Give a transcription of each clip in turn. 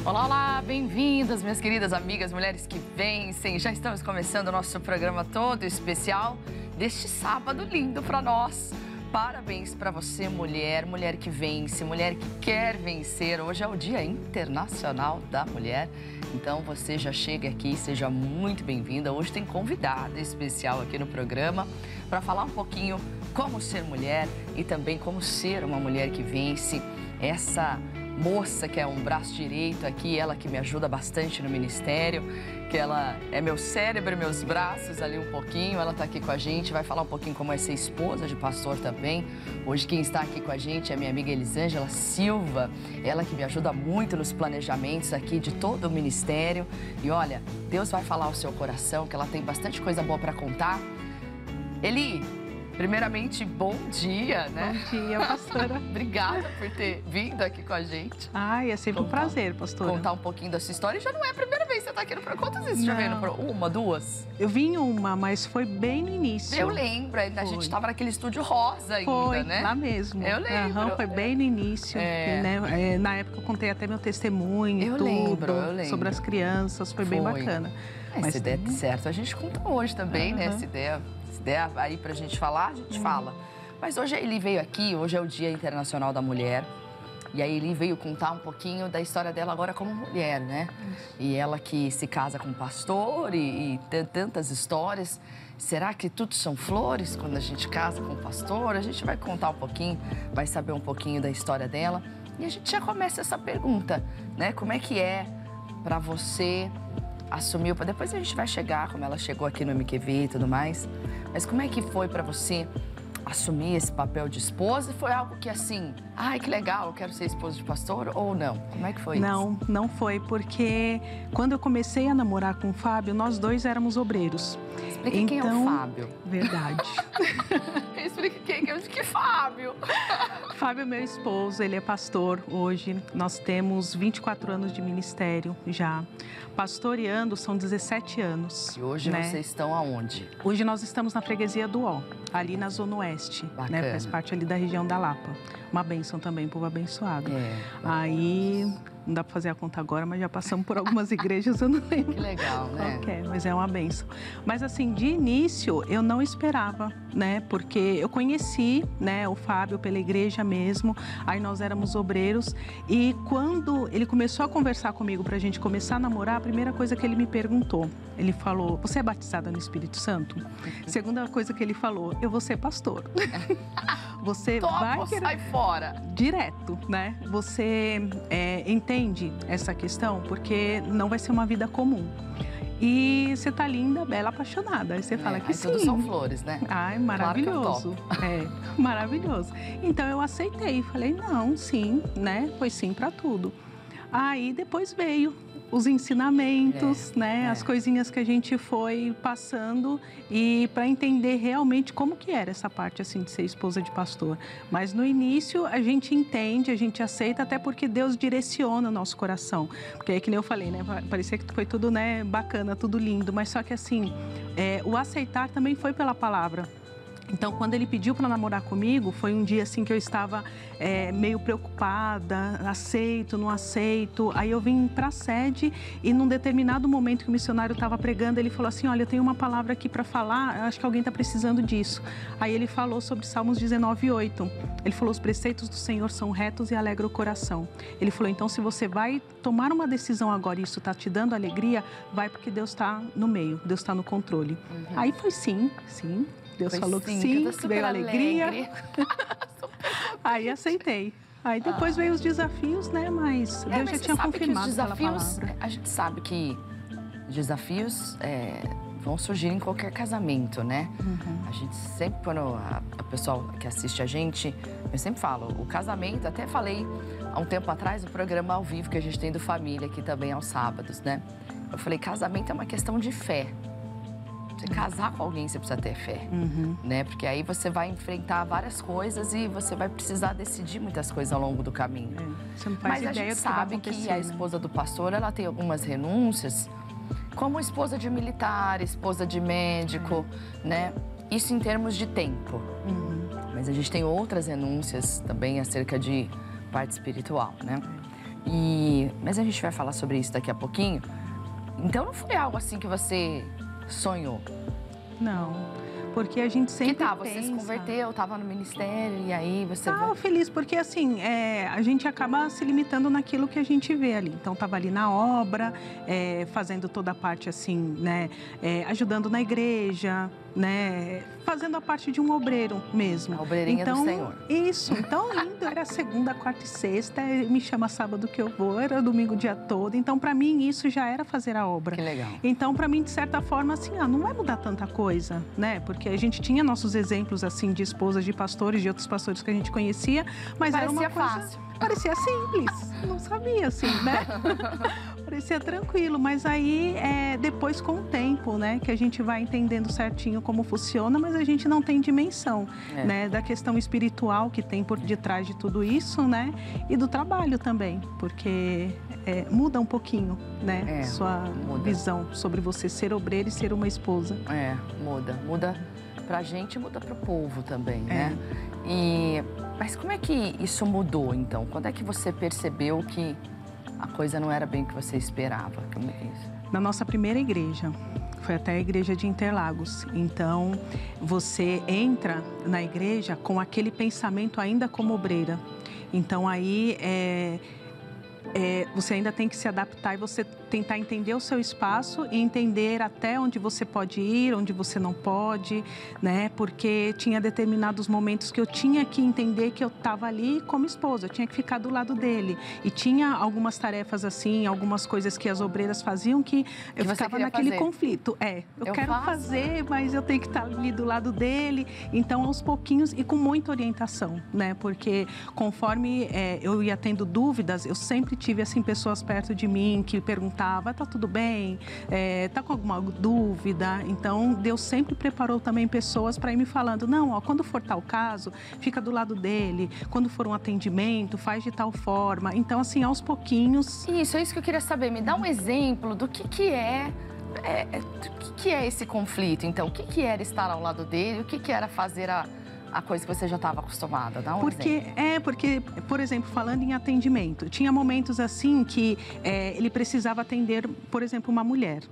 Olá, olá, bem-vindas, minhas queridas amigas, mulheres que vencem. Já estamos começando o nosso programa todo especial deste sábado lindo para nós. Parabéns para você, mulher, mulher que vence, mulher que quer vencer. Hoje é o Dia Internacional da Mulher, então você já chega aqui, seja muito bem-vinda. Hoje tem convidada especial aqui no programa para falar um pouquinho como ser mulher e também como ser uma mulher que vence. Essa moça que é um braço direito aqui, ela que me ajuda bastante no ministério, que ela é meu cérebro e meus braços ali um pouquinho, ela está aqui com a gente, vai falar um pouquinho como é ser esposa de pastor também. Hoje quem está aqui com a gente é minha amiga Elisângela Silva, ela que me ajuda muito nos planejamentos aqui de todo o ministério. E olha, Deus vai falar ao seu coração, que ela tem bastante coisa boa para contar. Eli, primeiramente, bom dia, né? Bom dia, pastora. Obrigada por ter vindo aqui com a gente. Ai, é sempre um prazer, pastora. Contar um pouquinho da sua história. Já não é a primeira vez que você está aqui no programa. Quantas vezes você já veio no programa? Uma, duas? Eu vim uma, mas foi bem no início. Eu lembro, a gente estava naquele estúdio rosa ainda, foi, né? Lá mesmo. Eu lembro. Foi bem no início. Né? Na época eu contei até meu testemunho, eu lembro. Sobre as crianças, foi bem bacana. Mas se der certo, a gente conta hoje também, né? Se der aí pra gente falar, a gente fala. Mas hoje ele veio aqui, hoje é o Dia Internacional da Mulher. E aí ele veio contar um pouquinho da história dela agora como mulher, né? E ela que se casa com um pastor e tem tantas histórias. Será que tudo são flores quando a gente casa com um pastor? A gente vai contar um pouquinho, vai saber um pouquinho da história dela. E a gente já começa essa pergunta, né? Como é que é pra você assumir? Depois a gente vai chegar, como ela chegou aqui no MQV e tudo mais. Mas como é que foi pra você assumir esse papel de esposa? Foi algo que assim, ai, que legal, eu quero ser esposa de pastor, ou não? Como é que foi isso? Não foi, porque quando eu comecei a namorar com o Fábio, nós dois éramos obreiros. Explica quem é o Fábio. Verdade. Explica quem é que Fábio. Fábio é meu esposo, ele é pastor hoje. Nós temos 24 anos de ministério já. Pastoreando são 17 anos. E hoje vocês estão aonde? Hoje nós estamos na freguesia do Ó, ali na Zona Oeste. Bacana. Né? Faz parte ali da região da Lapa. Uma bênção também, povo abençoado. Aí, não dá para fazer a conta agora, mas já passamos por algumas igrejas, eu não lembro. Que legal, né? Mas é uma bênção. Mas assim, de início, eu não esperava, né? Porque eu conheci, né, o Fábio pela igreja mesmo, aí nós éramos obreiros. E quando ele começou a conversar comigo pra gente começar a namorar, a primeira coisa que ele me perguntou, ele falou, você é batizada no Espírito Santo? Segunda coisa que ele falou, eu vou ser pastor. Você vai querer... sai fora. Direto, né? Você entende essa questão? Porque não vai ser uma vida comum. E você tá linda, bela, apaixonada. Aí você fala que sim. Tudo são flores, né? Ai, maravilhoso. Claro, maravilhoso. Então eu aceitei, falei, não, sim, né? Foi sim pra tudo. Aí depois veio os ensinamentos, né? As coisinhas que a gente foi passando e para entender realmente como que era essa parte assim de ser esposa de pastor. Mas no início a gente entende, a gente aceita, até porque Deus direciona o nosso coração. Porque é que nem eu falei, né? Parecia que foi tudo, né, bacana, tudo lindo, mas só que assim, o aceitar também foi pela palavra. Então, quando ele pediu para namorar comigo, foi um dia assim que eu estava meio preocupada, aceito, não aceito. Aí eu vim para a sede e num determinado momento que o missionário estava pregando, ele falou assim, olha, eu tenho uma palavra aqui para falar, acho que alguém está precisando disso. Aí ele falou sobre Salmos 19:8. Ele falou, os preceitos do Senhor são retos e alegram o coração. Ele falou, então se você vai tomar uma decisão agora e isso está te dando alegria, vai porque Deus está no meio, Deus está no controle. Aí foi sim. Deus falou que sim, veio a alegria. Aí aceitei. Aí depois veio os desafios, né? Mas Deus já tinha confirmado pela palavra. A gente sabe que desafios vão surgir em qualquer casamento, né? A gente sempre, quando a pessoa que assiste a gente, eu sempre falo, o casamento, até falei há um tempo atrás, o programa ao vivo que a gente tem do Família, aqui também aos sábados, né? Eu falei, casamento é uma questão de fé. Você casar com alguém, você precisa ter fé, né? Porque aí você vai enfrentar várias coisas e você vai precisar decidir muitas coisas ao longo do caminho. Você não faz Mas a gente sabe que a esposa do pastor, ela tem algumas renúncias, como esposa de militar, esposa de médico, né? Isso em termos de tempo. Mas a gente tem outras renúncias também acerca de parte espiritual, né? Mas a gente vai falar sobre isso daqui a pouquinho. Então não foi algo assim que você sonhou? Não, porque a gente sempre pensa... Você se converteu, estava no ministério e aí você... Estava feliz, porque assim, a gente acaba se limitando naquilo que a gente vê ali. Então, estava ali na obra, fazendo toda a parte assim, né, ajudando na igreja, né, fazendo a parte de um obreiro mesmo. A obreirinha do Senhor. Isso, então indo, era segunda, quarta e sexta, me chama sábado que eu vou, era domingo o dia todo. Então, para mim, isso já era fazer a obra. Que legal. Então, para mim, de certa forma, assim, não vai mudar tanta coisa, né? Porque a gente tinha nossos exemplos, assim, de esposas de pastores, de outros pastores que a gente conhecia, mas parecia era uma coisa... fácil. Parecia simples, não sabia, assim, né? Parecia tranquilo, mas aí, depois, com o tempo, né? Que a gente vai entendendo certinho como funciona, mas a gente não tem dimensão, né? Da questão espiritual que tem por detrás de tudo isso, né? E do trabalho também, porque muda um pouquinho, né? Sua visão sobre você ser obreiro e ser uma esposa. Muda. Muda pra gente, muda pro povo também, né? Mas como é que isso mudou, então? Quando é que você percebeu que a coisa não era bem o que você esperava? Como é que é isso? Na nossa primeira igreja, foi até a igreja de Interlagos. Então, você entra na igreja com aquele pensamento ainda como obreira. Então, aí, você ainda tem que se adaptar e você tentar entender o seu espaço e entender até onde você pode ir, onde você não pode, né? Porque tinha determinados momentos que eu tinha que entender que eu estava ali como esposa, eu tinha que ficar do lado dele. E tinha algumas tarefas assim, algumas coisas que as obreiras faziam que eu ficava naquele conflito. Eu quero fazer, mas eu tenho que estar ali do lado dele. Então, aos pouquinhos e com muita orientação, né? Porque conforme eu ia tendo dúvidas, eu sempre tive assim pessoas perto de mim que perguntavam: tá tudo bem? Tá com alguma dúvida? Então, Deus sempre preparou também pessoas para ir me falando: não, ó, quando for tal caso, fica do lado dele. Quando for um atendimento, faz de tal forma. Então, assim, aos pouquinhos... Isso, é isso que eu queria saber. Me dá um exemplo do que é esse conflito. Então, o que era estar ao lado dele? O que era fazer a coisa que você já estava acostumada? Dá um exemplo. Porque, por exemplo, falando em atendimento, tinha momentos assim que ele precisava atender, por exemplo, uma mulher.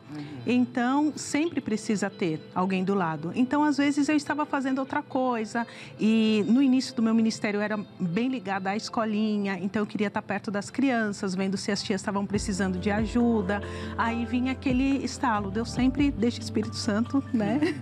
Então, sempre precisa ter alguém do lado. Então, às vezes, eu estava fazendo outra coisa e no início do meu ministério eu era bem ligada à escolinha, então eu queria estar perto das crianças, vendo se as tias estavam precisando de ajuda. Aí vinha aquele estalo, Deus sempre deixa o Espírito Santo, né,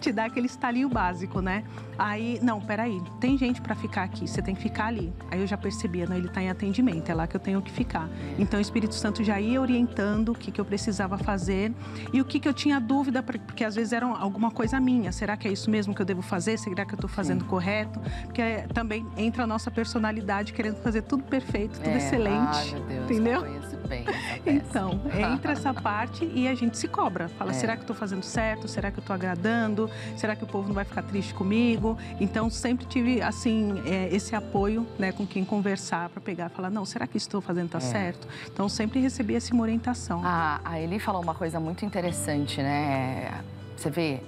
te dar aquele estalinho básico, né? Aí, não, peraí, tem gente para ficar aqui, você tem que ficar ali. Aí eu já percebia, não, ele está em atendimento, é lá que eu tenho que ficar. Então o Espírito Santo já ia orientando o que eu precisava fazer e o que eu tinha dúvida, porque às vezes era alguma coisa minha. Será que é isso mesmo que eu devo fazer? Será que eu estou fazendo correto? Porque também entra a nossa personalidade querendo fazer tudo perfeito, tudo excelente. Ai, meu Deus, entendeu? Eu conheço bem essa peça. Então, entra essa parte e a gente se cobra. Fala, será que eu estou fazendo certo? Será que eu estou agradando? Será que o povo não vai ficar triste comigo? Então, sempre tive, assim, esse apoio, né, com quem conversar para pegar e falar, não, será que estou fazendo tá certo? Então, sempre recebi essa orientação. A Eli falou uma coisa muito interessante, né? Você vê,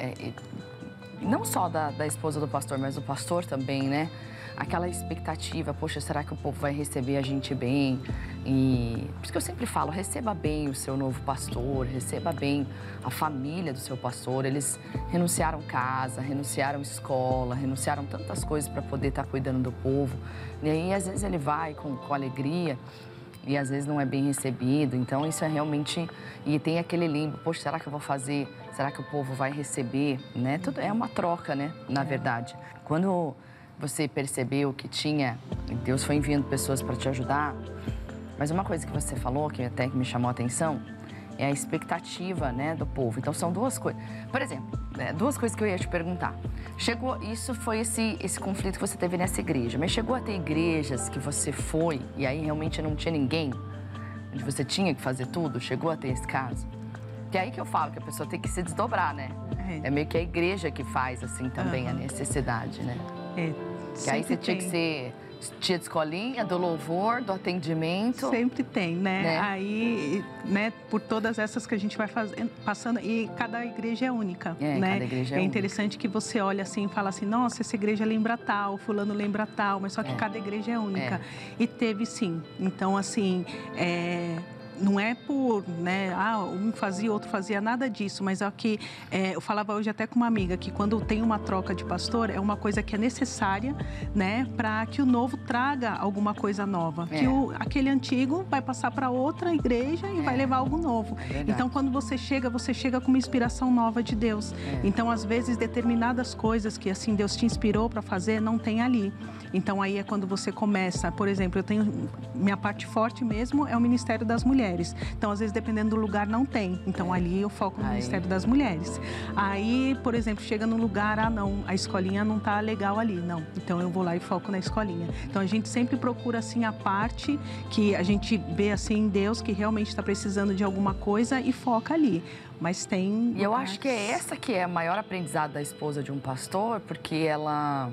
não só da esposa do pastor, mas do pastor também, né? Aquela expectativa, poxa, será que o povo vai receber a gente bem? E por isso que eu sempre falo, receba bem o seu novo pastor, receba bem a família do seu pastor. Eles renunciaram casa, renunciaram escola, renunciaram tantas coisas para poder estar cuidando do povo. E aí, às vezes, ele vai com alegria e às vezes não é bem recebido. Então, isso é realmente... E tem aquele limbo, poxa, será que eu vou fazer? Será que o povo vai receber? Né? Tudo é uma troca, né? Na verdade. Quando você percebeu que Deus foi enviando pessoas para te ajudar, mas uma coisa que você falou, que até me chamou a atenção, é a expectativa, né, do povo. Então, são duas coisas. Por exemplo, duas coisas que eu ia te perguntar. Isso foi esse conflito que você teve nessa igreja, mas chegou a ter igrejas que você foi e aí realmente não tinha ninguém, onde você tinha que fazer tudo? Chegou a ter esse caso? Que é aí que eu falo que a pessoa tem que se desdobrar, né? É meio que a igreja que faz, assim, também a necessidade, né? Que aí você tinha que ser Dia de escolinha, do louvor, do atendimento. Sempre tem, né? Aí, né, por todas essas que a gente vai passando, e cada igreja é única, né? Cada igreja é interessante que você olha assim e fala assim, nossa, essa igreja lembra tal, fulano lembra tal, mas só que cada igreja é única. E teve sim. Então, assim, não é por, né, um fazia, outro fazia, nada disso, mas é que eu falava hoje até com uma amiga que quando tem uma troca de pastor, é uma coisa que é necessária, né, para que o novo traga alguma coisa nova. Que aquele antigo vai passar para outra igreja e vai levar algo novo. Então, quando você chega com uma inspiração nova de Deus. Então, às vezes, determinadas coisas que, assim, Deus te inspirou para fazer, não tem ali. Então, aí é quando você começa, por exemplo, eu tenho, minha parte forte mesmo é o Ministério das Mulheres. Então, às vezes, dependendo do lugar, não tem. Então, ali eu foco no Ministério das Mulheres. Aí, por exemplo, chega num lugar, não, a escolinha não tá legal ali, não. Então, eu vou lá e foco na escolinha. Então, a gente sempre procura, assim, a parte que a gente vê, assim, em Deus, que realmente está precisando de alguma coisa e foca ali. Mas tem... E eu acho que é essa que é a maior aprendizado da esposa de um pastor, porque ela...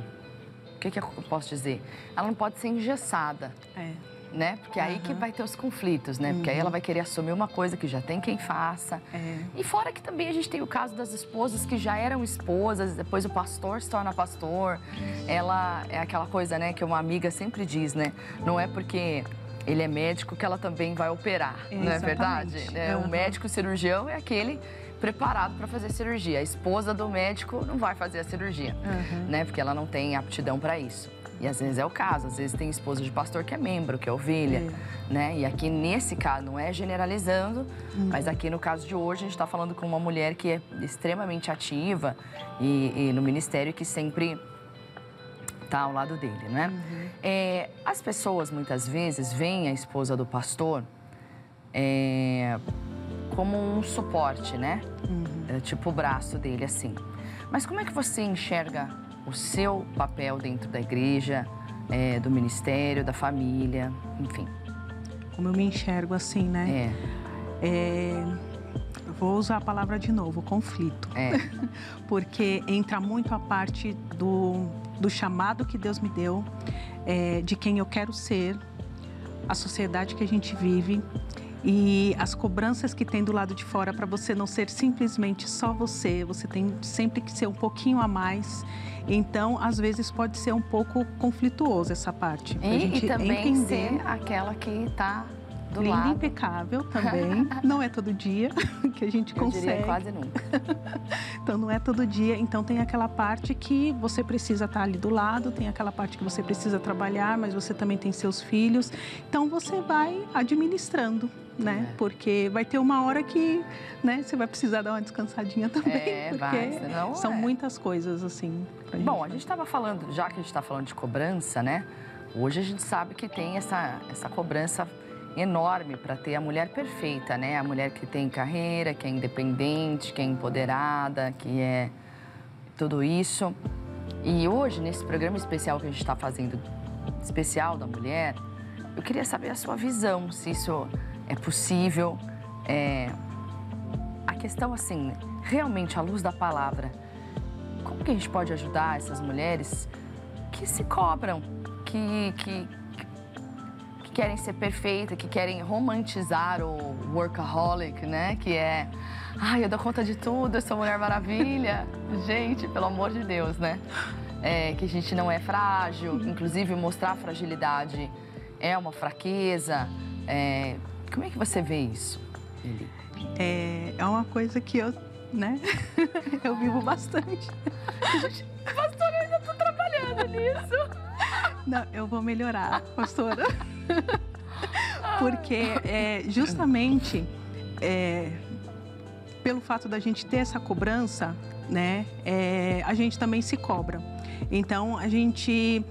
O que eu posso dizer? Ela não pode ser engessada. Né? Porque aí que vai ter os conflitos, né? Porque aí ela vai querer assumir uma coisa que já tem quem faça. E fora que também a gente tem o caso das esposas que já eram esposas, depois o pastor se torna pastor. Ela é aquela coisa, né, que uma amiga sempre diz, né? Não é porque ele é médico que ela também vai operar, não é verdade? O médico cirurgião é aquele preparado para fazer cirurgia. A esposa do médico não vai fazer a cirurgia, né? Porque ela não tem aptidão para isso. E às vezes é o caso, às vezes tem esposa de pastor que é membro, que é ovelha, né? E aqui nesse caso, não é generalizando, mas aqui no caso de hoje a gente está falando com uma mulher que é extremamente ativa e no ministério que sempre está ao lado dele, né? As pessoas muitas vezes veem a esposa do pastor como um suporte, né? Tipo o braço dele, assim. Mas como é que você enxerga o seu papel dentro da igreja, do ministério, da família, enfim? Como eu me enxergo assim, né? Vou usar a palavra de novo, conflito. Porque entra muito a parte do chamado que Deus me deu, de quem eu quero ser, a sociedade que a gente vive e as cobranças que tem do lado de fora para você não ser simplesmente só você tem sempre que ser um pouquinho a mais. Então, às vezes, pode ser um pouco conflituoso essa parte. E também entender ser aquela que está do linda lado. E impecável também. Não é todo dia que a gente consegue. Eu diria quase nunca. Então, não é todo dia. Então, tem aquela parte que você precisa estar ali do lado, tem aquela parte que você precisa trabalhar, mas você também tem seus filhos. Então, você vai administrando, né? Porque vai ter uma hora que, né, você vai precisar dar uma descansadinha também. Porque são muitas coisas, assim. Bom, a gente estava falando, já que a gente está falando de cobrança, né? Hoje a gente sabe que tem essa cobrança enorme para ter a mulher perfeita, né? A mulher que tem carreira, que é independente, que é empoderada, que é tudo isso. E hoje, nesse programa especial que a gente está fazendo, especial da mulher, eu queria saber a sua visão, se isso é possível. A questão, assim, realmente, à luz da palavra, como que a gente pode ajudar essas mulheres que se cobram, que querem ser perfeitas, que querem romantizar o workaholic, né? Que é, eu dou conta de tudo, eu sou Mulher Maravilha. Gente, pelo amor de Deus, né? Que a gente não é frágil, inclusive mostrar fragilidade é uma fraqueza. Como é que você vê isso, Eli? É uma coisa que eu, né? Eu vivo bastante. Pastora, eu ainda tô trabalhando nisso. Não, eu vou melhorar, pastora. Porque justamente pelo fato da gente ter essa cobrança, né? A gente também se cobra. Então, a gente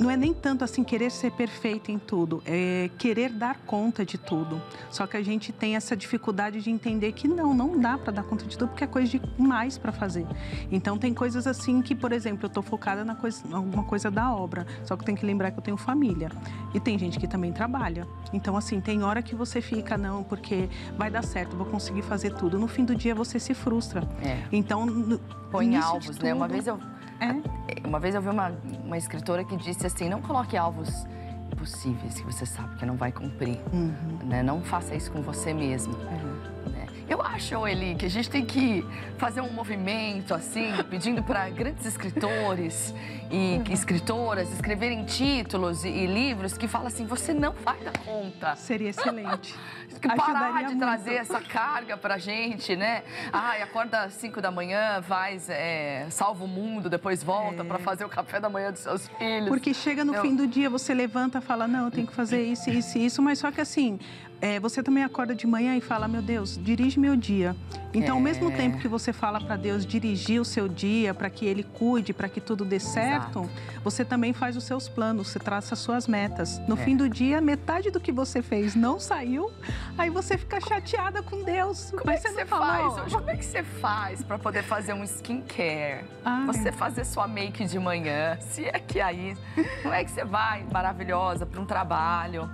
não é nem tanto assim querer ser perfeito em tudo, é querer dar conta de tudo. Só que a gente tem essa dificuldade de entender que não dá para dar conta de tudo, porque é coisa demais para fazer. Então, tem coisas assim que, por exemplo, eu estou focada na alguma coisa da obra, só que eu tenho que lembrar que eu tenho família. E tem gente que também trabalha. Então, assim, tem hora que você fica, não, porque vai dar certo, vou conseguir fazer tudo. No fim do dia, você se frustra. Então, põe alvos, né? Uma vez eu Uma vez eu vi uma escritora que disse assim, não coloque alvos impossíveis que você sabe que não vai cumprir, né? Não faça isso com você mesmo. Né? Eu acho, Eli, que a gente tem que fazer um movimento assim, pedindo para grandes escritores e escritoras escreverem títulos e livros que falam assim, você não vai dar conta. Seria excelente. Parar de trazer essa carga pra gente, né? Ai, acorda às 5 da manhã, salva o mundo, depois volta pra fazer o café da manhã dos seus filhos. Porque chega no fim do dia, você levanta e fala, não, eu tenho que fazer isso, isso e isso, mas só que assim, você também acorda de manhã e fala, meu Deus, dirige meu dia. Então, ao mesmo tempo que você fala para Deus dirigir o seu dia, para que Ele cuide, para que tudo dê certo, você também faz os seus planos, você traça as suas metas. No fim do dia, metade do que você fez não saiu, aí você fica chateada com Deus. Como é que você faz hoje? Como é que você faz para poder fazer um skincare? Você fazer sua make de manhã, se é que aí... Como é que você vai, maravilhosa, para um trabalho?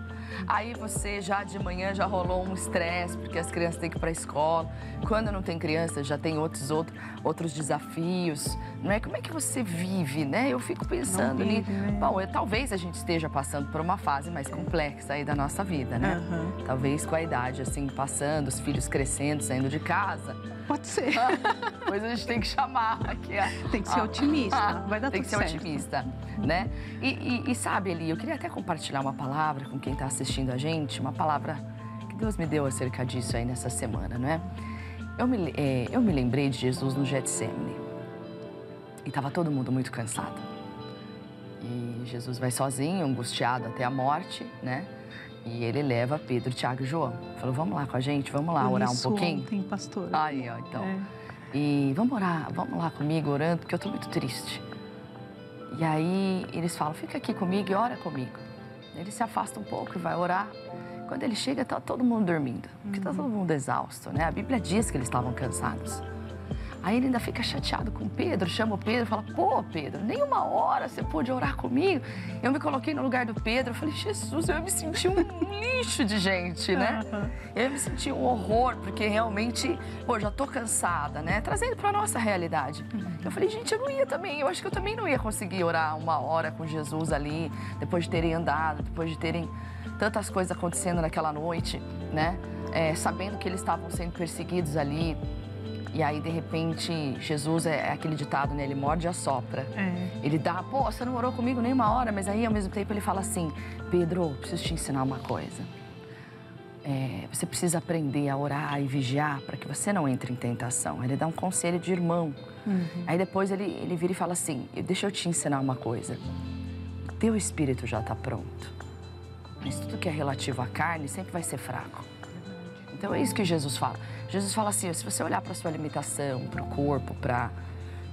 Aí você já de manhã já rolou um estresse, porque as crianças têm que ir para a escola. Quando não tem criança, já tem outros desafios, não é? Como é que você vive, né? Eu fico pensando nisso. Bom, talvez a gente esteja passando por uma fase mais complexa aí da nossa vida, né? Talvez com a idade, assim, passando, os filhos crescendo, saindo de casa. Pode ser. Pois a gente tem que chamar aqui. Tem que ser otimista, vai dar tudo certo. Tem que ser otimista, né? E sabe, Eli, eu queria até compartilhar uma palavra com quem está assistindo a gente, uma palavra que Deus me deu acerca disso aí nessa semana, não é? Eu me lembrei de Jesus no Getsemane. E estava todo mundo muito cansado. E Jesus vai sozinho, angustiado até a morte, né? E ele leva Pedro, Tiago e João. Falou, vamos lá com a gente, vamos lá orar um pouquinho. Ontem, pastor. Aí, ó, então. E vamos orar, vamos lá comigo orando, porque eu tô muito triste. E aí eles falam, fica aqui comigo e ora comigo. Ele se afasta um pouco e vai orar. Quando ele chega, tá todo mundo dormindo, porque tá todo mundo exausto, né? A Bíblia diz que eles estavam cansados. Aí ele ainda fica chateado com Pedro, chama o Pedro e fala, pô, Pedro, nem uma hora você pôde orar comigo. Eu me coloquei no lugar do Pedro, eu falei, Jesus, eu me senti um lixo de gente, né? Eu me senti um horror, porque realmente, pô, já tô cansada, né? Trazendo pra nossa realidade. Eu falei, gente, eu não ia também, eu acho que eu também não ia conseguir orar uma hora com Jesus ali, depois de terem andado, depois de terem tantas coisas acontecendo naquela noite, né? Sabendo que eles estavam sendo perseguidos ali. E aí, de repente, Jesus é aquele ditado, né? Ele morde e assopra. Ele dá, pô, você não orou comigo nem uma hora, mas aí, ao mesmo tempo, ele fala assim, Pedro, preciso te ensinar uma coisa. Você precisa aprender a orar e vigiar para que você não entre em tentação. Ele dá um conselho de irmão. Aí depois ele vira e fala assim, deixa eu te ensinar uma coisa. O teu espírito já está pronto, mas tudo que é relativo à carne sempre vai ser fraco. Então é isso que Jesus fala. Jesus fala assim, se você olhar para a sua limitação, para o corpo, para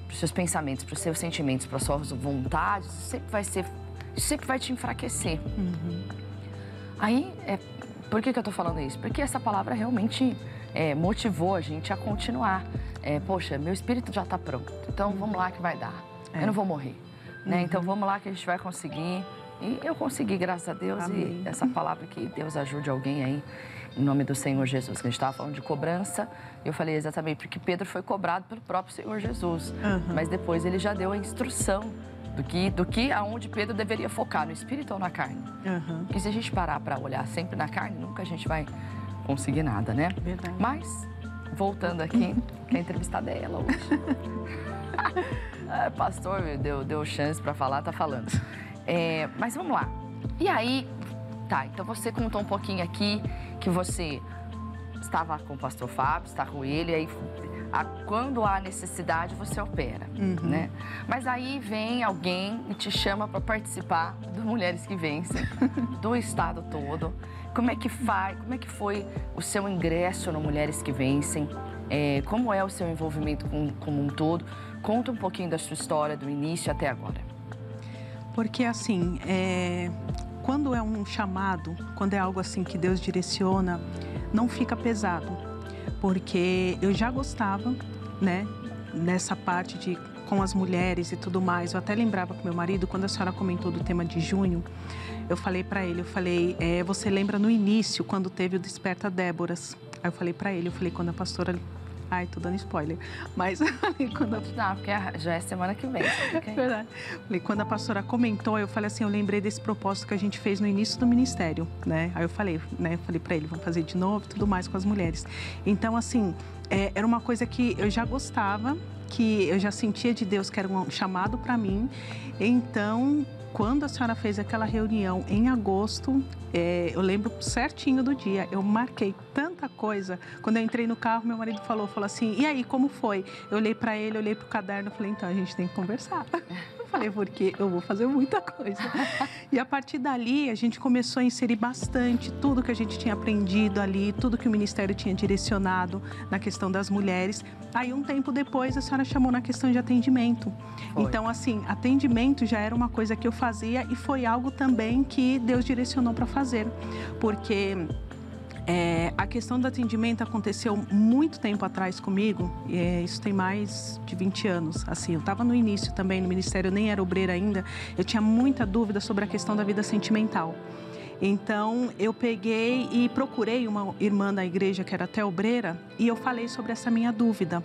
os seus pensamentos, para os seus sentimentos, para as suas vontades, sempre vai te enfraquecer. Aí, por que eu estou falando isso? Porque essa palavra realmente motivou a gente a continuar. Poxa, meu espírito já está pronto, então vamos lá que vai dar. Eu não vou morrer, né? Então vamos lá que a gente vai conseguir. E eu consegui, graças a Deus. Amém. E essa palavra que Deus ajude alguém aí, em nome do Senhor Jesus. Que a gente estava falando de cobrança, eu falei exatamente porque Pedro foi cobrado pelo próprio Senhor Jesus. Mas depois ele já deu a instrução aonde Pedro deveria focar, no espírito ou na carne. Porque se a gente parar para olhar sempre na carne, nunca a gente vai conseguir nada, né? Verdade. Mas, voltando aqui, que a entrevistada é ela hoje. Pastor, deu chance para falar, tá falando. Mas vamos lá. E aí, tá, então você contou um pouquinho aqui que você estava com o pastor Fábio, está com ele, aí quando há necessidade você opera, né? Mas aí vem alguém e te chama para participar do Mulheres que Vencem, do estado todo. Como é que foi o seu ingresso no Mulheres que Vencem? Como é o seu envolvimento como um todo? Conta um pouquinho da sua história, do início até agora. Porque assim, quando é um chamado, quando é algo assim que Deus direciona, não fica pesado. Porque eu já gostava, né, nessa parte com as mulheres e tudo mais. Eu até lembrava com meu marido, quando a senhora comentou do tema de junho, eu falei para ele, você lembra no início, quando teve o Desperta Déboras? Aí eu falei para ele, quando a pastora Ai, tô dando spoiler. Mas quando... Não, porque já é semana que vem. É verdade. Quando a pastora comentou, eu falei assim, eu lembrei desse propósito que a gente fez no início do ministério, né? Aí eu falei, né? Falei pra ele, vamos fazer de novo e tudo mais com as mulheres. Então, assim, era uma coisa que eu já gostava, que eu já sentia de Deus que era um chamado para mim. Então, quando a senhora fez aquela reunião em agosto, eu lembro certinho do dia, eu marquei tanta coisa. Quando eu entrei no carro, meu marido falou assim, e aí, como foi? Eu olhei para ele, olhei para o caderno, falei, então, a gente tem que conversar. Eu falei, porque eu vou fazer muita coisa. E a partir dali, a gente começou a inserir bastante tudo que a gente tinha aprendido ali, tudo que o Ministério tinha direcionado na questão das mulheres. Aí, um tempo depois, a senhora chamou na questão de atendimento. Foi. Então, assim, atendimento já era uma coisa que eu fazia e foi algo também que Deus direcionou para fazer. Porque a questão do atendimento aconteceu muito tempo atrás comigo, isso tem mais de 20 anos. Assim, eu estava no início também no ministério, eu nem era obreira ainda, eu tinha muita dúvida sobre a questão da vida sentimental. Então, eu peguei e procurei uma irmã da igreja que era até obreira e eu falei sobre essa minha dúvida.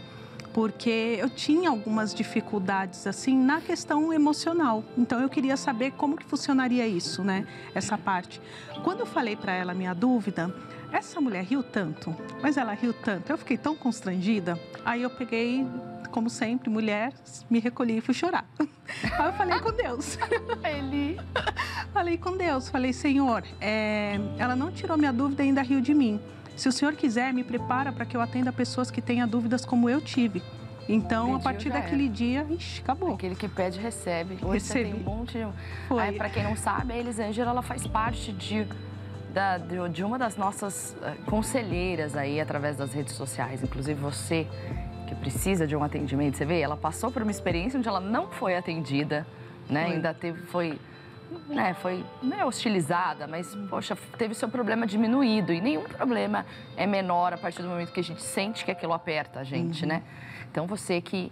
Porque eu tinha algumas dificuldades, assim, na questão emocional. Então, eu queria saber como que funcionaria isso, né? Essa parte. Quando eu falei para ela a minha dúvida, essa mulher riu tanto, mas ela riu tanto, eu fiquei tão constrangida. Aí eu peguei, como sempre, mulher, me recolhi e fui chorar. Aí eu falei com Deus. Falei com Deus, falei, Senhor, ela não tirou minha dúvida e ainda riu de mim. Se o Senhor quiser, me prepara para que eu atenda pessoas que tenham dúvidas como eu tive. Então, a partir daquele dia, acabou. Aquele que pede, recebe. Hoje Recebi. Você tem um monte de... Para quem não sabe, a Elisângela, ela faz parte de uma das nossas conselheiras aí, através das redes sociais. Inclusive, você que precisa de um atendimento, você vê, ela passou por uma experiência onde ela não foi atendida, né? Ainda foi hostilizada, mas, poxa, teve seu problema diminuído. E nenhum problema é menor a partir do momento que a gente sente que aquilo aperta a gente, né? Então, você que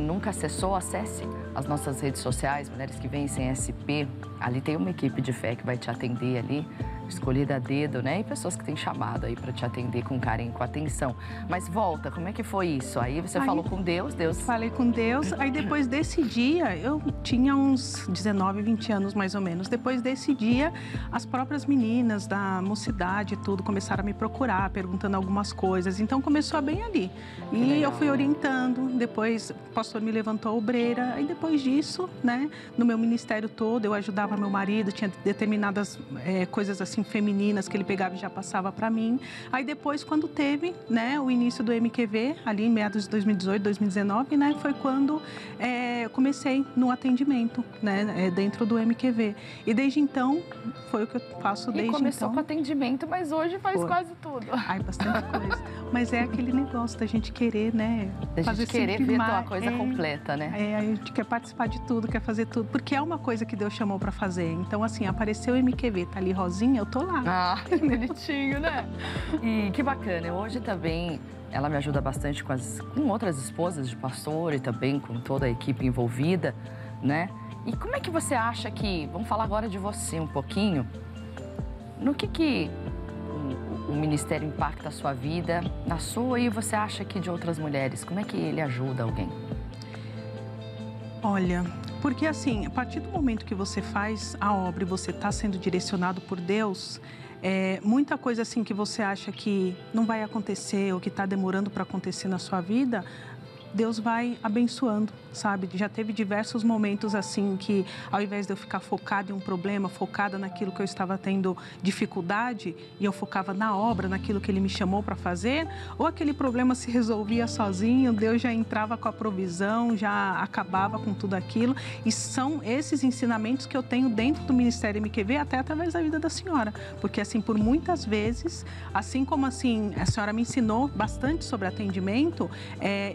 nunca acessou, acesse as nossas redes sociais, Mulheres que Vencem SP. Ali tem uma equipe de fé que vai te atender ali, escolhida a dedo, né? E pessoas que têm chamado aí para te atender com carinho, com atenção. Mas volta, como é que foi isso? Aí você falou com Deus, Falei com Deus, aí depois desse dia, eu tinha uns 19, 20 anos mais ou menos. Depois desse dia, as próprias meninas da mocidade e tudo começaram a me procurar, perguntando algumas coisas. Então começou bem ali. E eu fui orientando, depois o pastor me levantou a obreira. Aí depois disso, né, no meu ministério todo, eu ajudava meu marido, tinha determinadas coisas assim femininas que ele pegava e já passava para mim. Aí depois, quando teve, né, o início do MQV, ali em meados de 2018, 2019, né, foi quando eu comecei no atendimento, né, dentro do MQV. E desde então, foi o que eu faço desde então. E começou com atendimento, mas hoje faz quase tudo. Ai, bastante coisa. Mas é aquele negócio da gente querer, né, da gente querer ver uma coisa completa, né? A gente quer participar de tudo, quer fazer tudo, porque é uma coisa que Deus chamou para fazer. Então, assim, apareceu o MQV, tá ali rosinha, eu tô lá. Ah, que bonitinho, né? E que bacana. Hoje também ela me ajuda bastante com outras esposas de pastor e também com toda a equipe envolvida, né? E como é que você acha que... Vamos falar agora de você um pouquinho. No que o ministério impacta a sua vida, na sua, e você acha que de outras mulheres? Como é que ele ajuda alguém? Olha, porque assim, a partir do momento que você faz a obra e você está sendo direcionado por Deus, muita coisa assim que você acha que não vai acontecer ou que está demorando para acontecer na sua vida, Deus vai abençoando, sabe? Já teve diversos momentos assim que, ao invés de eu ficar focada em um problema, focada naquilo que eu estava tendo dificuldade, e eu focava na obra, naquilo que Ele me chamou para fazer, ou aquele problema se resolvia sozinho, Deus já entrava com a provisão, já acabava com tudo aquilo. E são esses ensinamentos que eu tenho dentro do Ministério MQV, até através da vida da senhora. Porque, assim, por muitas vezes, assim como assim, a senhora me ensinou bastante sobre atendimento,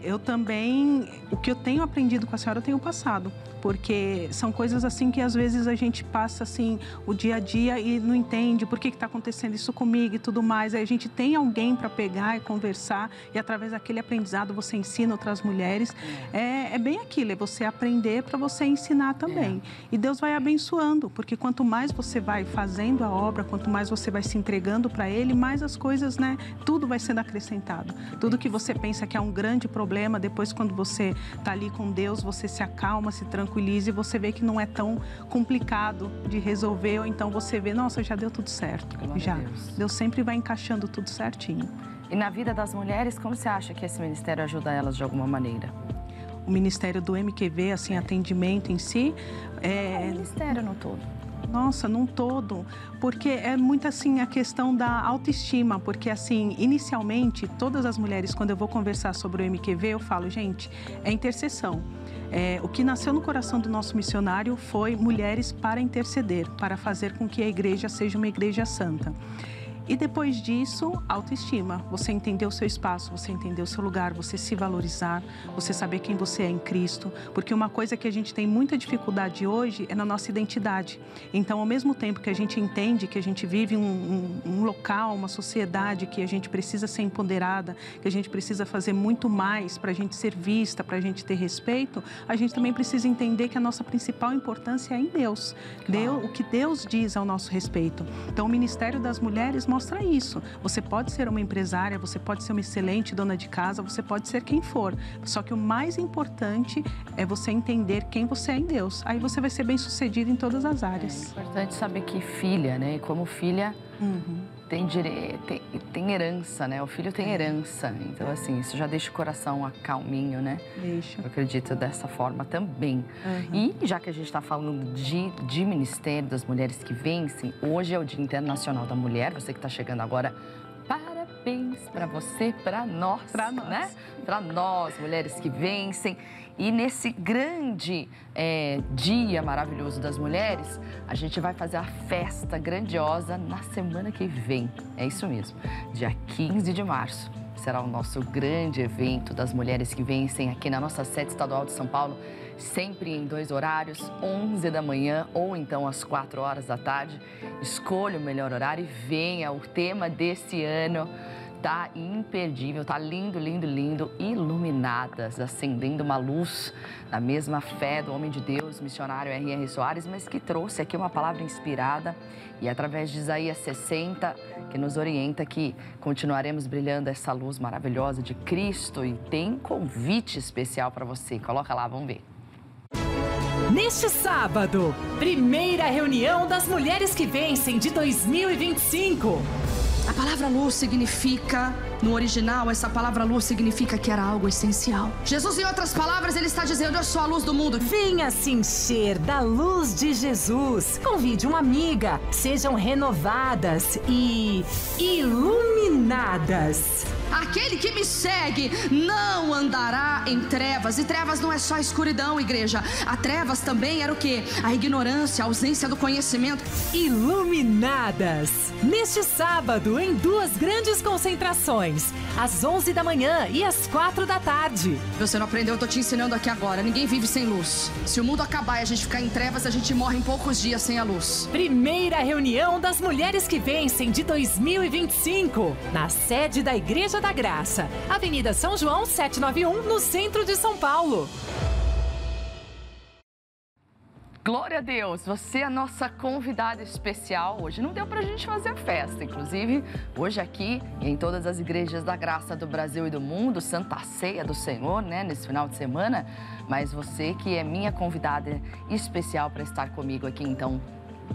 eu também também, o que eu tenho aprendido com a senhora, eu tenho passado. Porque são coisas assim que às vezes a gente passa assim o dia a dia e não entende por que está acontecendo isso comigo e tudo mais. Aí a gente tem alguém para pegar e conversar e através daquele aprendizado você ensina outras mulheres. É bem aquilo, é você aprender para você ensinar também. E Deus vai abençoando, porque quanto mais você vai fazendo a obra, quanto mais você vai se entregando para Ele, mais as coisas, né? Tudo vai sendo acrescentado. Tudo que você pensa que é um grande problema, depois quando você está ali com Deus, você se acalma, se tranquiliza e você vê que não é tão complicado de resolver, ou então você vê, nossa, já deu tudo certo. Já. Deus sempre vai encaixando tudo certinho. E na vida das mulheres, como você acha que esse ministério ajuda elas de alguma maneira? O ministério do MQV, assim, atendimento em si... O ministério no todo. Nossa, num todo, porque é muito assim a questão da autoestima, porque assim, inicialmente, todas as mulheres, quando eu vou conversar sobre o MQV, eu falo, gente, é intercessão. O que nasceu no coração do nosso missionário foi mulheres para interceder, para fazer com que a igreja seja uma igreja santa. E depois disso, autoestima. Você entender o seu espaço, você entender o seu lugar, você se valorizar, você saber quem você é em Cristo. Porque uma coisa que a gente tem muita dificuldade hoje é na nossa identidade. Então, ao mesmo tempo que a gente entende que a gente vive um local, uma sociedade que a gente precisa ser empoderada, que a gente precisa fazer muito mais para a gente ser vista, para a gente ter respeito, a gente também precisa entender que a nossa principal importância é em Deus. O que Deus diz ao nosso respeito. Então, o Ministério das Mulheres mostra isso. Você pode ser uma empresária, você pode ser uma excelente dona de casa, você pode ser quem for. Só que o mais importante é você entender quem você é em Deus. Aí você vai ser bem-sucedido em todas as áreas. É importante saber que filha, né? Como filha tem herança, né? O filho tem herança. Então, assim, isso já deixa o coração acalminho, né? Deixa. Eu acredito dessa forma também. E já que a gente está falando de Ministério das Mulheres que Vencem, hoje é o Dia Internacional da Mulher. Você que está chegando agora, parabéns para você, para nós, né? Para nós, mulheres que vencem. E nesse grande dia maravilhoso das mulheres, a gente vai fazer a festa grandiosa na semana que vem. É isso mesmo, dia 15 de março. Será o nosso grande evento das mulheres que vencem aqui na nossa sede estadual de São Paulo, sempre em 2 horários, 11 da manhã ou então às 4 horas da tarde. Escolha o melhor horário e venha. O tema desse ano tá imperdível, tá lindo, lindo, lindo. Iluminadas, acendendo uma luz na mesma fé do homem de Deus, missionário R.R. Soares, mas que trouxe aqui uma palavra inspirada e através de Isaías 60, que nos orienta que continuaremos brilhando essa luz maravilhosa de Cristo. E tem um convite especial para você. Coloca lá, vamos ver. Neste sábado, primeira reunião das Mulheres que Vencem de 2025. A palavra luz significa, no original, essa palavra luz significa que era algo essencial. Jesus, em outras palavras, ele está dizendo, eu sou a luz do mundo. Venha se encher da luz de Jesus. Convide uma amiga. Sejam renovadas e iluminadas. Aquele que me segue não andará em trevas. E trevas não é só escuridão, igreja. A trevas também era o quê? A ignorância, a ausência do conhecimento. Iluminadas. Neste sábado, em 2 grandes concentrações, às 11 da manhã e às 4 da tarde. Você não aprendeu, eu tô te ensinando aqui agora. Ninguém vive sem luz. Se o mundo acabar e a gente ficar em trevas, a gente morre em poucos dias sem a luz. Primeira reunião das Mulheres que Vencem de 2025, na sede da Igreja da Graça, Avenida São João 791, no centro de São Paulo. Glória a Deus, você é a nossa convidada especial hoje. Não deu pra gente fazer a festa, inclusive hoje aqui e em todas as igrejas da graça do Brasil e do mundo, Santa Ceia do Senhor, né, nesse final de semana. Mas você que é minha convidada especial para estar comigo aqui, então,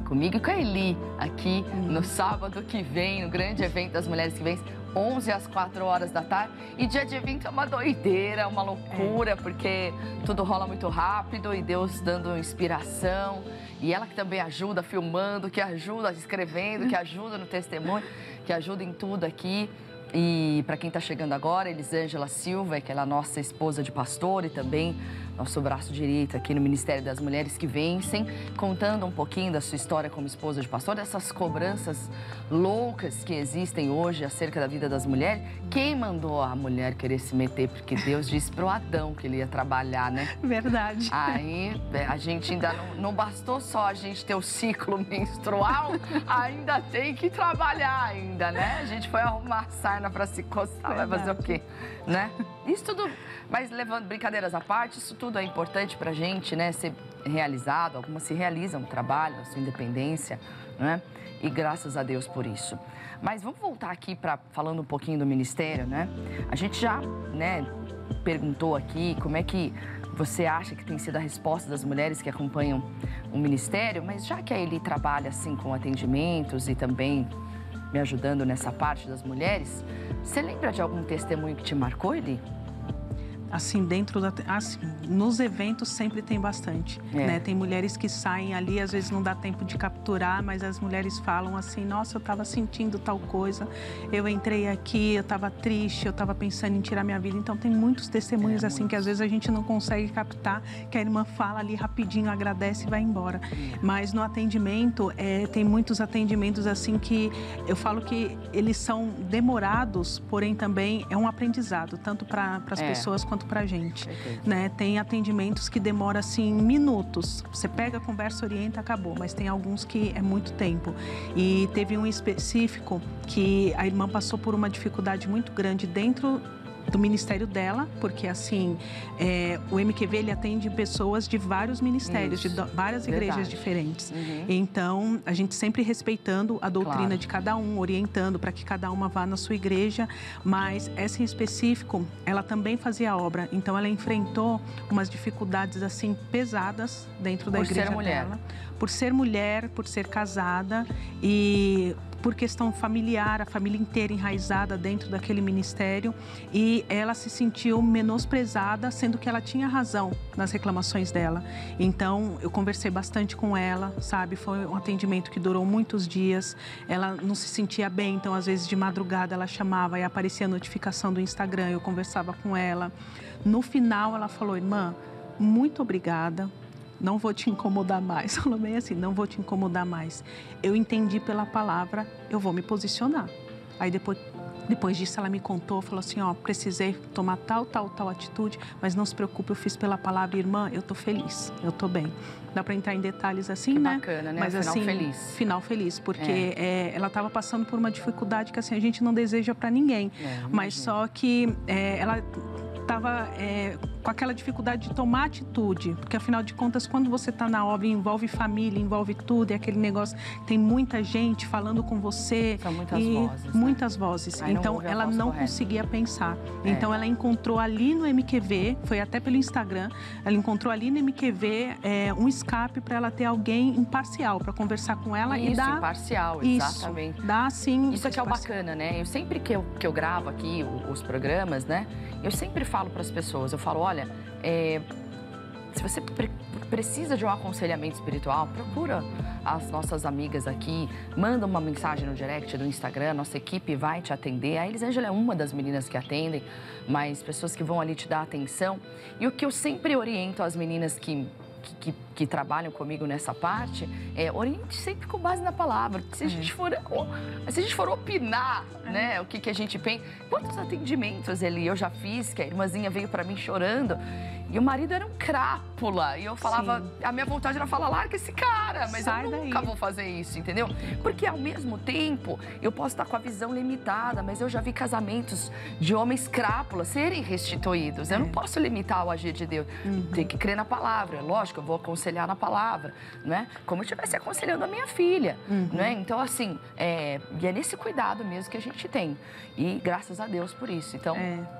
comigo e com a Eli, aqui no sábado que vem, no grande evento das Mulheres que Vencem, 11 às 4 horas da tarde. E dia de evento é uma doideira, uma loucura, porque tudo rola muito rápido e Deus dando inspiração. E ela que também ajuda filmando, que ajuda escrevendo, que ajuda no testemunho, que ajuda em tudo aqui. E para quem está chegando agora, Elisângela Silva, que ela é a nossa esposa de pastor e também nosso braço direito aqui no Ministério das Mulheres que Vencem, contando um pouquinho da sua história como esposa de pastor, dessas cobranças loucas que existem hoje acerca da vida das mulheres. Quem mandou a mulher querer se meter? Porque Deus disse para o Adão que ele ia trabalhar, né? Verdade. Aí a gente ainda não bastou só a gente ter o ciclo menstrual, ainda tem que trabalhar ainda, né? A gente foi arrumar sarna para se coçar, vai fazer o quê, né? Isso tudo, mas levando brincadeiras à parte, isso tudo é importante pra gente, né? Ser realizado, algumas se realizam, trabalham, a sua independência, né? E graças a Deus por isso. Mas vamos voltar aqui falando um pouquinho do ministério, né? A gente já, né, perguntou aqui como é que você acha que tem sido a resposta das mulheres que acompanham o ministério, mas já que a Eli trabalha assim com atendimentos e também me ajudando nessa parte das mulheres, você lembra de algum testemunho que te marcou, Eli? Assim, nos eventos sempre tem bastante, né? Tem mulheres que saem ali, às vezes não dá tempo de capturar, mas as mulheres falam assim, nossa, eu estava sentindo tal coisa, eu entrei aqui, eu estava triste, eu estava pensando em tirar minha vida. Então, tem muitos testemunhos assim que às vezes a gente não consegue captar, que a irmã fala ali rapidinho, agradece e vai embora. Mas no atendimento, tem muitos atendimentos assim que eu falo que eles são demorados, porém também é um aprendizado, tanto para as pessoas quanto para a gente, né? Tem atendimentos que demoram assim minutos. Você pega, conversa, orienta, acabou. Mas tem alguns que é muito tempo. E teve um específico que a irmã passou por uma dificuldade muito grande dentro do ministério dela, porque assim, o MQV ele atende pessoas de vários ministérios, de várias igrejas diferentes. Então, a gente sempre respeitando a doutrina de cada um, orientando para que cada uma vá na sua igreja, mas essa em específico, ela também fazia obra, então ela enfrentou umas dificuldades assim pesadas dentro da igreja dela. Por ser mulher, por ser casada e por questão familiar, a família inteira enraizada dentro daquele ministério, e ela se sentiu menosprezada, sendo que ela tinha razão nas reclamações dela. Então, eu conversei bastante com ela, sabe? Foi um atendimento que durou muitos dias. Ela não se sentia bem, então, às vezes, de madrugada, ela chamava e aparecia a notificação do Instagram, eu conversava com ela. No final, ela falou, irmã, muito obrigada. Não vou te incomodar mais. Falou bem assim, não vou te incomodar mais. Eu entendi pela palavra, eu vou me posicionar. Aí depois disso ela me contou, falou assim, ó, precisei tomar tal atitude, mas não se preocupe, eu fiz pela palavra, irmã, eu tô feliz, eu tô bem. Dá para entrar em detalhes assim, né? Bacana, né? Mas final assim, feliz. Final feliz, porque ela estava passando por uma dificuldade que assim, a gente não deseja para ninguém. Mas só que ela estava com aquela dificuldade de tomar atitude, porque afinal de contas, quando você está na obra, envolve família, envolve tudo, é aquele negócio, tem muita gente falando com você. São muitas vozes, né? Muitas vozes. Então, ela não conseguia pensar. Então, ela encontrou ali no MQV, foi até pelo Instagram, ela encontrou ali no MQV um escape para ela ter alguém imparcial, para conversar com ela e dar... imparcial, exatamente. Isso, dá assim... Isso aqui é o bacana, né? Eu sempre que eu gravo aqui os programas, né? Eu sempre falo para as pessoas, eu falo, olha, se você precisa de um aconselhamento espiritual, procura as nossas amigas aqui, manda uma mensagem no direct do Instagram, nossa equipe vai te atender. A Elisângela é uma das meninas que atendem, mas pessoas que vão ali te dar atenção. E o que eu sempre oriento as meninas que trabalham comigo nessa parte, oriente sempre com base na palavra. Se a gente for opinar, né, o que a gente pensa... Quantos atendimentos eu já fiz, que a irmãzinha veio para mim chorando, e o marido era um crápula, e eu falava... Sim. A minha vontade era falar, larga esse cara, mas eu nunca vou fazer isso, entendeu? Porque, ao mesmo tempo, eu posso estar com a visão limitada, mas eu já vi casamentos de homens crápulas serem restituídos. Eu não posso limitar o agir de Deus. Tem que crer na palavra. Lógico, eu vou aconselhar na palavra, né? Como eu estivesse aconselhando a minha filha, né? Então, assim, e é nesse cuidado mesmo que a gente tem. E graças a Deus por isso. Então,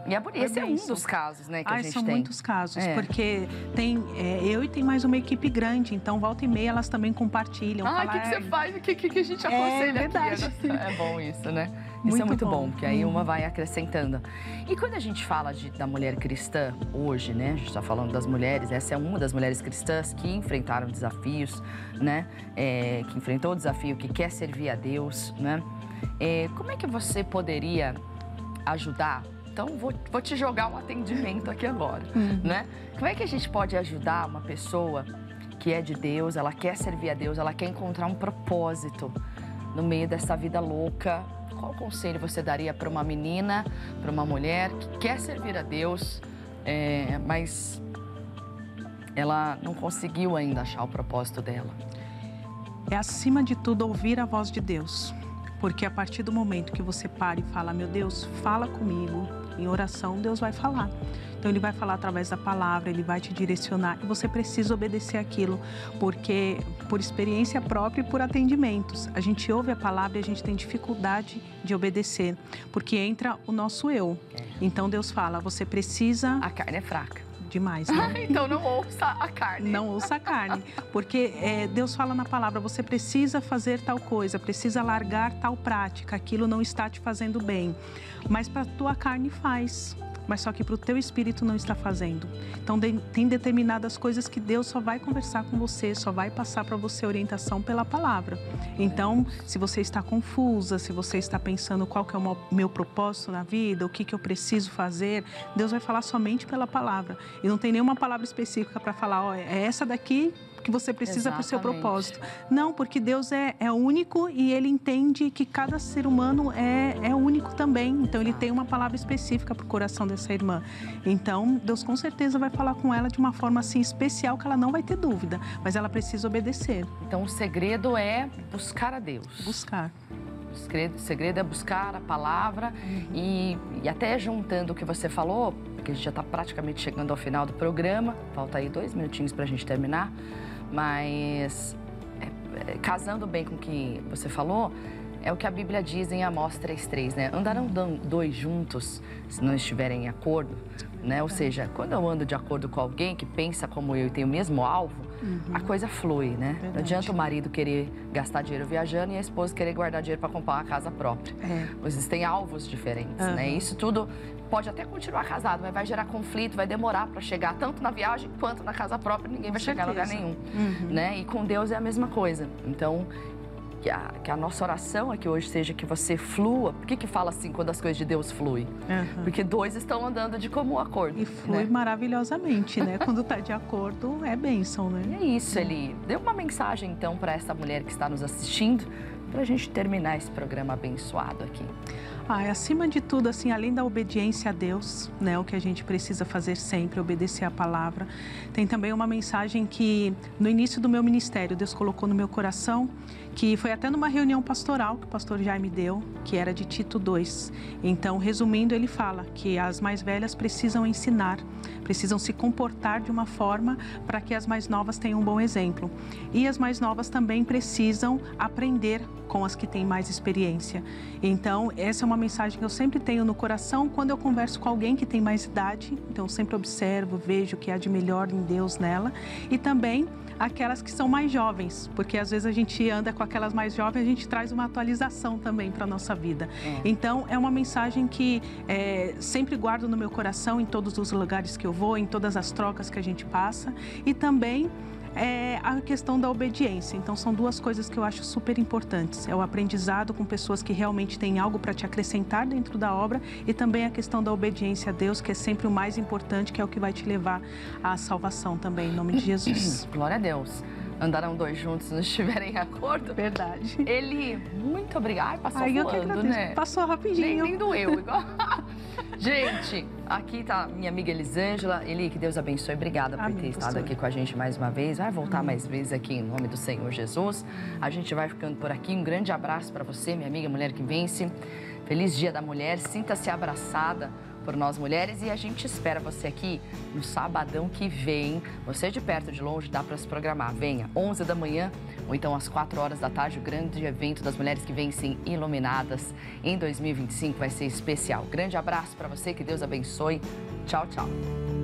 e é bonito. Esse é um dos casos, né, que a gente tem. São muitos casos, porque tem eu e tem mais uma equipe grande, então volta e meia elas também compartilham. O que você faz? O que a gente aconselha aqui? É bom isso, né? Isso é muito bom, porque aí uma vai acrescentando. E quando a gente fala da mulher cristã hoje, né? A gente está falando das mulheres, essa é uma das mulheres cristãs que enfrentaram desafios, né? Que enfrentou o desafio, que quer servir a Deus, né? Como é que você poderia ajudar, então vou te jogar um atendimento aqui agora, né? Como é que a gente pode ajudar uma pessoa que é de Deus, ela quer servir a Deus, ela quer encontrar um propósito no meio dessa vida louca? Qual conselho você daria para uma menina, para uma mulher que quer servir a Deus, mas ela não conseguiu ainda achar o propósito dela? É, acima de tudo, ouvir a voz de Deus. Porque a partir do momento que você para e fala, meu Deus, fala comigo, em oração, Deus vai falar. Então, Ele vai falar através da palavra, Ele vai te direcionar e você precisa obedecer aquilo, porque por experiência própria e por atendimentos, a gente ouve a palavra e a gente tem dificuldade de obedecer, porque entra o nosso eu. Então, Deus fala, você precisa... A carne é fraca. Demais, né? Então não ouça a carne. Não ouça a carne, porque Deus fala na palavra, você precisa fazer tal coisa, precisa largar tal prática, aquilo não está te fazendo bem, mas para a tua carne faz, mas só que para o teu espírito não está fazendo. Então tem determinadas coisas que Deus só vai conversar com você, só vai passar para você orientação pela palavra. Então, se você está confusa, se você está pensando qual que é o meu propósito na vida, o que eu preciso fazer, Deus vai falar somente pela palavra. E não tem nenhuma palavra específica para falar, ó, é essa daqui que você precisa para o seu propósito. Não, porque Deus é único e Ele entende que cada ser humano é único também. Então, Ele tem uma palavra específica para o coração dessa irmã. Então, Deus com certeza vai falar com ela de uma forma assim especial que ela não vai ter dúvida, mas ela precisa obedecer. Então, o segredo é buscar a Deus. Buscar. O segredo é buscar a palavra e até juntando o que você falou, porque a gente já está praticamente chegando ao final do programa, falta aí 2 minutinhos para a gente terminar, mas casando bem com o que você falou, é o que a Bíblia diz em Amós 3:3, né? Andarão 2 juntos se não estiverem em acordo, né? Ou seja, quando eu ando de acordo com alguém que pensa como eu e tem o mesmo alvo, a coisa flui, né? Verdade. Não adianta o marido querer gastar dinheiro viajando e a esposa querer guardar dinheiro para comprar uma casa própria. Existem alvos diferentes, né? Isso tudo pode até continuar casado, mas vai gerar conflito, vai demorar para chegar tanto na viagem quanto na casa própria, ninguém vai chegar a lugar nenhum, né? E com Deus é a mesma coisa. Então, que a nossa oração aqui hoje seja que você flua. Por que fala assim quando as coisas de Deus fluem? Porque 2 estão andando de comum acordo. E flui, né? Maravilhosamente, né? Quando está de acordo, é bênção, né? E é isso, Eli. Dê uma mensagem, então, para essa mulher que está nos assistindo, para a gente terminar esse programa abençoado aqui. Acima de tudo, assim, além da obediência a Deus, né, o que a gente precisa fazer sempre, obedecer a palavra, tem também uma mensagem que no início do meu ministério Deus colocou no meu coração, que foi até numa reunião pastoral que o pastor Jaime deu, que era de Tito 2. Então, resumindo, ele fala que as mais velhas precisam ensinar, precisam se comportar de uma forma para que as mais novas tenham um bom exemplo. E as mais novas também precisam aprender com as que têm mais experiência. Então, essa é uma mensagem que eu sempre tenho no coração quando eu converso com alguém que tem mais idade. Então, eu sempre observo, vejo o que há de melhor em Deus nela. E também aquelas que são mais jovens, porque às vezes a gente anda com aquelas mais jovens, a gente traz uma atualização também para a nossa vida. Então, é uma mensagem que sempre guardo no meu coração em todos os lugares que eu vou, em todas as trocas que a gente passa. E também a questão da obediência. Então, são 2 coisas que eu acho super importantes. É o aprendizado com pessoas que realmente têm algo para te acrescentar dentro da obra e também a questão da obediência a Deus, que é sempre o mais importante, que é o que vai te levar à salvação também, em nome de Jesus. Glória a Deus. Andarão 2 juntos se não estiverem em acordo. Verdade. Eli, muito obrigada. Passou voando, né? Passou rapidinho. Nem doeu, igual. Gente, aqui tá minha amiga Elisângela. Eli, que Deus abençoe. Obrigada por ter estado aqui com a gente mais uma vez. Vai voltar mais vezes aqui em nome do Senhor Jesus. A gente vai ficando por aqui. Um grande abraço para você, minha amiga Mulher que Vence. Feliz Dia da Mulher. Sinta-se abraçada por nós mulheres e a gente espera você aqui no sabadão que vem. Você de perto, de longe, dá para se programar. Venha, 11 da manhã ou então às 4 horas da tarde, o grande evento das Mulheres que Vencem Iluminadas em 2025 vai ser especial. Grande abraço para você, que Deus abençoe. Tchau, tchau.